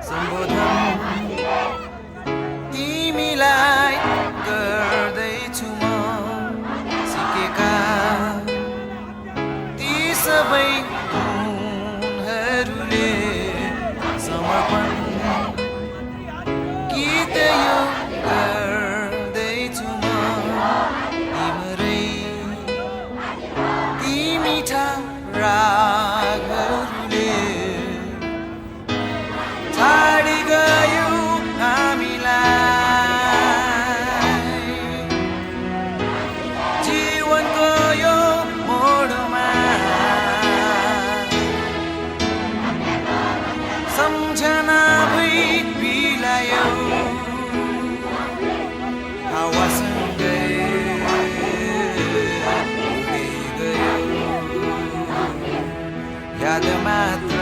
सम्बोधन तिमीलाई गर्दैछु म सिकेका ती सबै गुणहरूले समर्पण गीत यो गर्दैछु म तिम्रै ती मिठा रागहरूले छाडी गयो हामीलाई जीवनको यो मोडमा सम्झना भई बिलायो हावासँगै उडी गयो याद मात्र